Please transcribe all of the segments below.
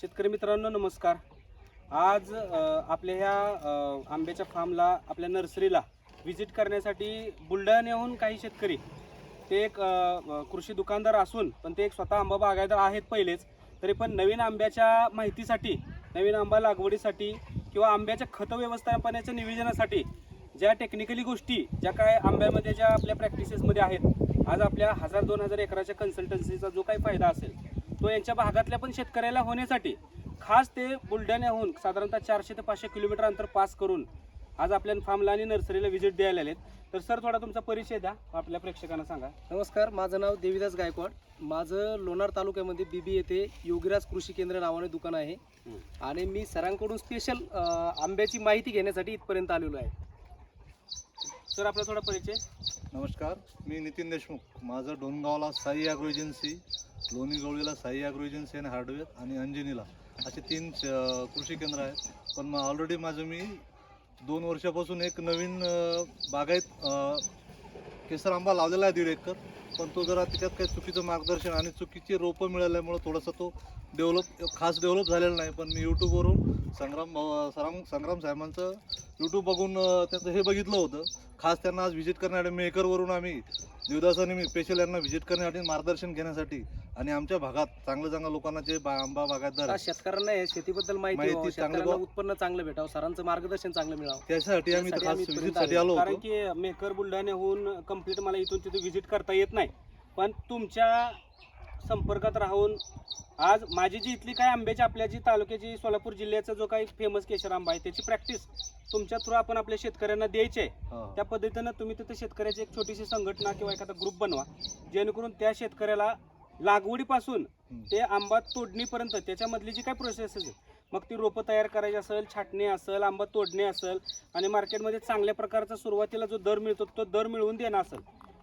शेतकरी मित्रांनो नमस्कार. आज आपल्या ह्या आंब्याच्या फार्मला आपल्या नर्सरीला व्हिजिट करण्यासाठी बुलढाण्याहून काही शेतकरी ते एक कृषी दुकानदार असून पण ते एक स्वतः आंबा बागायतदार आहेत पहिलेच, तरी पण नवीन आंब्याच्या माहितीसाठी, नवीन आंबा लागवडीसाठी किंवा आंब्याच्या खत व्यवस्थापनाच्या नियोजनासाठी ज्या टेक्निकली गोष्टी ज्या काय आंब्यामध्ये ज्या आपल्या प्रॅक्टिसेसमध्ये आहेत, आज आपल्या 1000-2000 एकराच्या कन्सल्टन्सीचा जो काही फायदा असेल तो यांच्या भागातल्या पण शेतकऱ्याला होण्यासाठी खास ते बुलढाण्याहून साधारणतः 400 ते 500 किलोमीटर अंतर पास करून आज आपल्या फार्मला आणि नर्सरीला व्हिजिट द्यायला आलेत. तर सर थोडा तुमचा परिचय द्या, आपल्या प्रेक्षकांना सांगा. नमस्कार, माझं नाव देवीदास गायकवाड. माझं लोणार तालुक्यामध्ये बीबी येथे योगीराज कृषी केंद्र नावाने दुकान आहे आणि मी सरांकडून स्पेशल आंब्याची माहिती घेण्यासाठी इथपर्यंत आलेलो आहे. सर आपला थोडा परिचय. नमस्कार, मी नितीन देशमुख. माझं डोनगावला साई ॲग्रो एजन्सी, लोणी गवळीला साई ॲग्रो एजन्सी आणि हार्डवेअर आणि अंजनीला असे 3 कृषी केंद्र आहेत. पण मग ऑलरेडी मी 2 वर्षापासून एक नवीन बागायत केसर आंबा लावलेला आहे 1.5 एकर. पण तो जरा त्याच्यात काही चुकीचं मार्गदर्शन आणि चुकीची रोपं मिळाल्यामुळं थोडंसं तो खास डेव्हलप झालेला नाही. पण मी यूट्यूबवरून संग्राम साहेबांचं यूट्यूब बघून त्याचं हे बघितलं होतं. खास त्यांना आज व्हिजिट करण्यासाठी मेकरवरून आम्ही देवदास आणि मी स्पेशल यांना व्हिजिट करण्यासाठी मार्गदर्शन घेण्यासाठी आणि आमच्या भागात चांगल्या लोकांना जे आंबा बागायतदार शेतकऱ्यांना शेतीबद्दल माहिती चांगलं उत्पन्न चांगलं भेटावं, सरांचं मार्गदर्शन चांगलं मिळावं, त्यासाठी आम्ही खास व्हिजिटसाठी आलो कारण होतो. की मेकर बुलढाण्याहून कंप्लीट मला इथून तिथे व्हिजिट करता येत नाही, पण तुमच्या संपर्कात राहून आज माझी जी इथली काय आंब्याची आपल्या जी तालुक्याची सोलापूर जिल्ह्याचा जो काही फेमस केशर आंबा आहे त्याची प्रॅक्टिस तुमच्या थ्रू आपण आपल्या शेतकऱ्यांना द्यायची आहे. त्या पद्धतीनं तुम्ही तिथे शेतकऱ्याची एक छोटीशी संघटना किंवा एखादा ग्रुप बनवा, जेणेकरून त्या शेतकऱ्याला लागवडीपासून ते आंबा तोडणीपर्यंत त्याच्यामधली जी काही प्रोसेस आहे, मग ती रोपं तयार करायची असेल, छाटणी असेल, आंबा तोडणे असेल आणि मार्केटमध्ये चांगल्या प्रकारचा सुरुवातीला जो दर मिळतो तो दर मिळवून देणं असेल,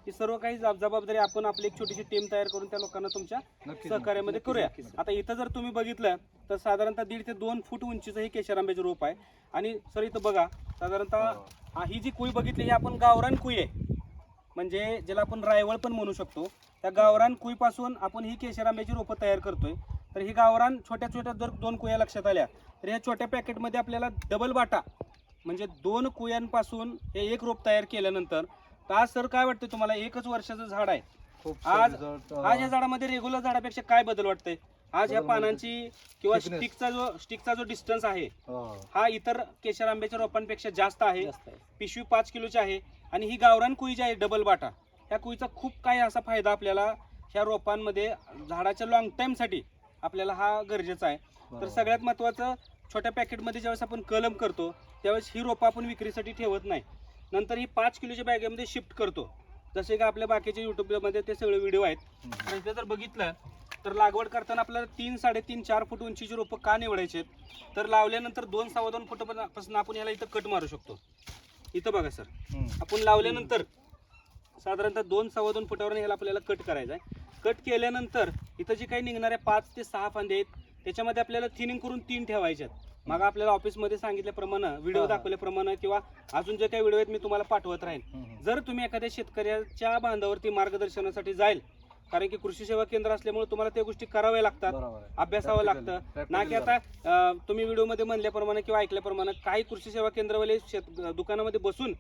ही सर्व काही जबाबदारी आपण आपली एक छोटीशी टीम तयार करून त्या लोकांना तुमच्या सहकार्यामध्ये करूया. आता इथं जर तुम्ही बघितलं तर साधारणतः 1.5 ते 2 फूट उंचीचं हे केशर आंब्याचे रोप आहे. आणि सर इथं बघा, साधारणतः ही जी कुई बघितली ही आपण गावरान कुई आहे, म्हणजे ज्याला आपण रायवळ पण म्हणू शकतो. त्या गावरान कुईपासून आपण ही केशर आंब्याची रोपं तयार करतोय. तर ही गावरान छोट्या जर 2 कुया लक्षात आल्या तर ह्या छोट्या पॅकेटमध्ये आपल्याला डबल बाटा म्हणजे 2 कुयांपासून हे एक रोप तयार केल्यानंतर आज सर काय वाटतं तुम्हाला, 1च वर्षाचं झाड आहे, आज या झाडामध्ये रेग्युलर झाडापेक्षा काय बदल वाटतंय? आज ह्या पानांची किंवा स्टिकचा जो डिस्टन्स आहे हा इतर केशर आंब्याच्या रोपांपेक्षा जास्त आहे. पिशवी 5 किलोची आहे आणि ही गावरान कुई जी आहे डबल बाटा, ह्या कुईचा खूप काही असा फायदा आपल्याला ह्या रोपांमध्ये झाडाच्या लॉंग टाईमसाठी आपल्याला हा गरजेचा आहे. तर सगळ्यात महत्त्वाचं, छोट्या पॅकेटमध्ये ज्यावेळेस आपण कलम करतो त्यावेळेस ही रोपं आपण विक्रीसाठी ठेवत नाही, नंतर ही 5 किलोच्या बॅगेमध्ये शिफ्ट करतो. जसे का आपल्या बाकीच्या यूट्यूबमध्ये ते सगळे व्हिडिओ आहेत. आणि इथे जर बघितलं तर लागवड करताना आपल्याला 3, 3.5, 4 फूट उंचीची रोपं का निवडायची आहेत, तर लावल्यानंतर 2-2.25 फुटापासून आपण ह्याला इथं कट मारू शकतो. इथं बघा सर, आपण लावल्यानंतर साधारणतः 2-2.25 फुटावर ह्याला आपल्याला कट करायचा आहे. कट केल्यानंतर इथं जी काही निघणाऱ्या 5 ते 6 फांदे आहेत त्याच्यामध्ये आपल्याला थिनिंग करून 3 ठेवायचे आहेत. मग आपल्याला ऑफिसमध्ये सांगितल्याप्रमाणे, व्हिडिओ दाखवल्याप्रमाणे किंवा अजून जे काही व्हिडिओ आहेत मी तुम्हाला पाठवत राहीन. जर तुम्ही एखाद्या शेतकऱ्याच्या बांधावरती मार्गदर्शनासाठी जाईल, कारण की कृषी सेवा केंद्र असल्यामुळे तुम्हाला त्या गोष्टी कराव्या लागतात, अभ्यासावं लागतं ना. की आता तुम्ही व्हिडिओमध्ये म्हणल्याप्रमाणे किंवा ऐकल्याप्रमाणे काही कृषी सेवा केंद्रवाले दुकानामध्ये बसून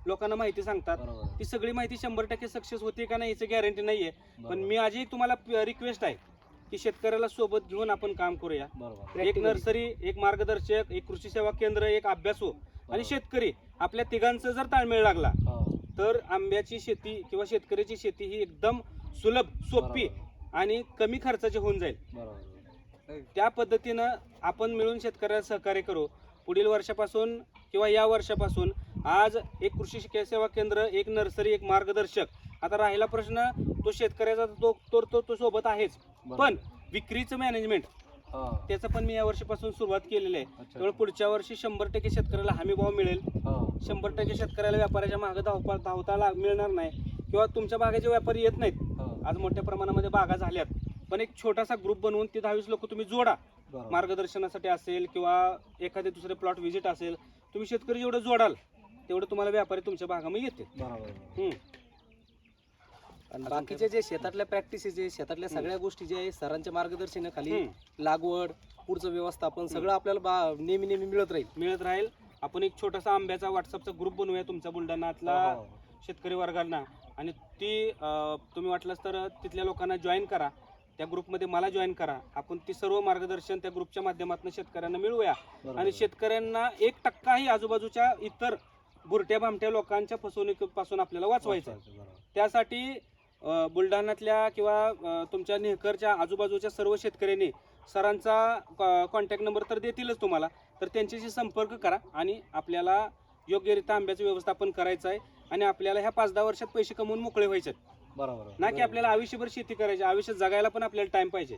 लोकांना माहिती सांगतात, ती सगळी माहिती 100% सक्सेस होते का नाही याची गॅरंटी नाहीये. पण मी आजही तुम्हाला रिक्वेस्ट आहे की शेतकऱ्याला सोबत घेऊन आपण काम करूया. एक नर्सरी, एक मार्गदर्शक, एक कृषी सेवा केंद्र, एक अभ्यासू आणि शेतकरी, आपल्या तिघांचं जर ताळमेळ लागला तर आंब्याची शेती किंवा शेतकऱ्याची शेती ही एकदम सुलभ, सोपी आणि कमी खर्चाची होऊन जाईल. त्या पद्धतीनं आपण मिळून शेतकऱ्याला सहकार्य करू. पुढील वर्षापासून किंवा या वर्षापासून आज एक कृषी सेवा केंद्र, एक नर्सरी, एक मार्गदर्शक. आता राहिला प्रश्न तो शेतकऱ्याचा, तो सोबत आहेच, पण विक्रीचं मॅनेजमेंट त्याचं पण मी या वर्षीपासून सुरुवात केलेली आहे. त्यामुळे पुढच्या वर्षी 100% शेतकऱ्याला हमी भाव मिळेल, 100% शेतकऱ्याला व्यापाऱ्याच्या मागे धावता मिळणार नाही किंवा तुमच्या बागेचे व्यापारी येत नाहीत. आज मोठ्या प्रमाणामध्ये बागा झाल्यात, पण एक छोटासा ग्रुप बनवून ते 10-20 लोक तुम्ही जोडा मार्गदर्शनासाठी असेल किंवा एखादे दुसरे प्लॉट व्हिजिट असेल. तुम्ही शेतकरी जेवढं जोडाल तेवढं तुम्हाला व्यापारी तुमच्या भागामध्ये येते. आणि बाकीचे जे शेतातल्या प्रॅक्टिसेस आहे, शेतातल्या सगळ्या गोष्टी जे आहे सरांच्या मार्गदर्शनाखाली लागवड, पुढचं व्यवस्थापन सगळं आपल्याला नेहमी मिळत राहील. मिळत राहील. आपण एक छोटासा आंब्याचा व्हॉट्सअपचा ग्रुप बनवूया तुमच्या बुलढाण्यातला हो. शेतकरी वर्गांना, आणि ती तुम्ही वाटलंच तर तिथल्या लोकांना जॉईन करा, त्या ग्रुपमध्ये मला जॉईन करा. आपण ती सर्व मार्गदर्शन त्या ग्रुपच्या माध्यमातून शेतकऱ्यांना मिळवूया बरोबर. आणि शेतकऱ्यांना 1% आजूबाजूच्या इतर बुरट्या भामट्या लोकांच्या फसवणुकीपासून आपल्याला वाचवायचं. बरोबर. त्यासाठी बुलढाण्यातल्या किंवा तुमच्या नेहकरच्या आजूबाजूच्या सर्व शेतकऱ्यांनी सरांचा कॉन्टॅक्ट नंबर तर देतीलच तुम्हाला, तर त्यांच्याशी संपर्क करा आणि आपल्याला योग्यरित्या आंब्याचं व्यवस्थापन करायचं आहे आणि आपल्याला ह्या 5-10 वर्षात पैसे कमवून मोकळे व्हायचे, बरोबर. ना की आपल्याला आयुष्यभर शेती करायची. आयुष्य जगायला पण आपल्याला टाइम पाहिजे.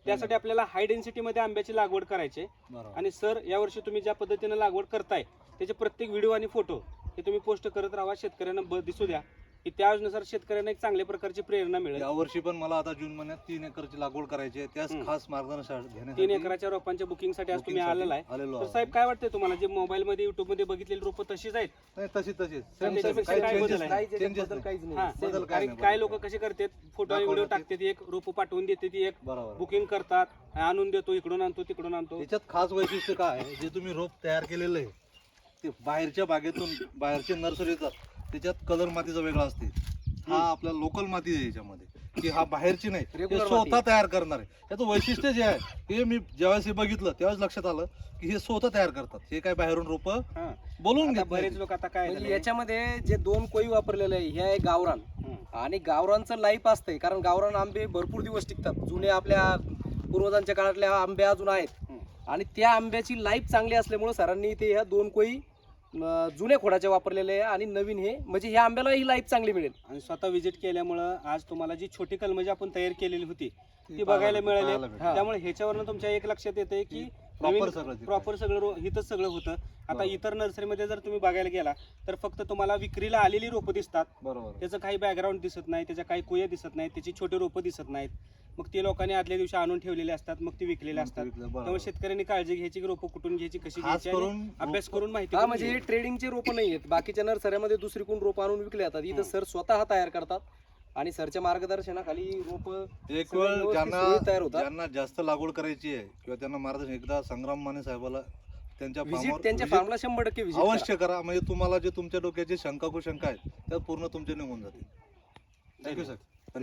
त्यासाठी आपल्याला हाय डेन्सिटीमध्ये आंब्याची लागवड करायची आहे. बरोबर. आणि सर, यावर्षी तुम्ही ज्या पद्धतीनं लागवड करताय त्याचे प्रत्येक व्हिडिओ आणि फोटो हे तुम्ही पोस्ट करत राहा, शेतकऱ्यांना दिसू द्या, की त्यानुसार शेतकऱ्यांना एक चांगल्या प्रकारची प्रेरणा मिळेल. यावर्षी पण मला आता जून महिन्यात 3 एकरची लागवड करायची आहे. त्याच खास मार्गदर्शन 3 घेण्यासाठी एकराच्या रोपांच्या बुकिंगसाठी आज तुम्ही आलेला आहे. आलेलो तर आहे. साहेब, काय वाटतंय तुम्हाला, जे मोबाईल मध्ये युट्यूब मध्ये बघितलेली रोपं तशीच आहेत? नाही, तशीच त्याच्यापेक्षा काही काय changes बदल आहे? नाही. काहीच Changes बदल काहीच हा, नाही. बदल Same. काय कारण नाही, काय बदल लोक काय. कसे करतात, फोटो आणि व्हिडिओ दाखवण्यात टाकतात, एक रोप पाठवून देते, ती एक बरोबर. बुकिंग करतात, आणून देतो, इकडून आणतो तिकडून आणतो. याच्यात खास वैशिष्ट्य काय आहे, जे तुम्ही रोप तयार केलेलं आहे ते बाहेरच्या बागेतून, बाहेरचे नर्सरी येतात, त्याच्यात कलर मातीचा वेगळा असते. हा आपला लोकल माती आहे याच्यामध्ये, की हा बाहेरची नाही, हे Regular स्वतः माती. तयार करणार आहे. याचं वैशिष्ट्य जे आहे हे मी ज्यावेळेस हे बघितलं त्यावेळेस लक्षात आलं की हे स्वतः तयार करतात. हे काय बाहेरून रोप हा. बोलून आता घेत बरेच नाही. लोक आता काय म्हणजे झालंय, याच्यामध्ये जे 2 कोई वापरलेले आहे, हे आहे गावरान. हं, आणि गावरानचं लाईफ असतंय, कारण गावरान आंबे भरपूर दिवस टिकतात. जुने आपल्या पूर्वजांच्या काळातल्या आंबे अजून आहेत हं. आणि त्या आंब्याची लाईफ चांगली असल्यामुळे सरांनी ते ह्या 2 कोई जुन्या खोडाचे वापरलेले आहे आणि नवीन हे, म्हणजे ह्या आंब्याला ही लाईफ चांगली मिळेल. आणि स्वतः व्हिजिट केल्यामुळं आज तुम्हाला जी छोटी कलम जी आपण तयार केलेली होती ती ती बघायला पाहायला मिळाली. भेटली. त्यामुळे ह्याच्यावरनं तुमच्या एक लक्षात येते की प्रॉपर सगळं तिथं प्रॉपर सगळं इथंच सगळं होतं. आता बरोबर. इतर नर्सरीमध्ये जर तुम्ही बघायला गेला तर फक्त तुम्हाला विक्रीला आलेली रोपं दिसतात, बरोबर. त्याचं काही बॅकग्राऊंड दिसत नाही, त्याच्या काही कुया दिसत नाहीत, त्याची छोटी रोपं दिसत नाहीत. मग ते लोकांनी आदल्या दिवशी आणून ठेवलेले असतात, मग ती विकलेले असतात. बरोबर. त्यामुळे शेतकऱ्यांनी काळजी घ्यायची की रोपं कुठून घ्यायची, कशी खास घ्यायची, आणि करून अभ्यास करून माहिती हा, करून म्हणजे हे घ्यायची. ट्रेडिंगचे रोपं नाही आहेत. बाकीच्या नर्सऱ्यामध्ये दुसरीकडून रोपं आणून विकले जातात. इथं सर स्वतः तयार करतात आणि सरच्या मार्गदर्शनाखाली रोपं एक सगळे वेळ व्यवस्थित ज्यांना सुरळीत तयार होतात. ज्यांना जास्त लागवड करायची आहे किंवा त्यांना मार्गदर्शन, एकदा संग्राम माने साहेबाला त्यांच्या व्हिजिट फार्मवर त्यांच्या visit फार्मला 100% व्हिजिट अवश्य करा. म्हणजे तुम्हाला जे तुमच्या डोक्याचे शंका कुशंका आहेत त्या पूर्ण तुमचे निघून जातील. Thank you sir.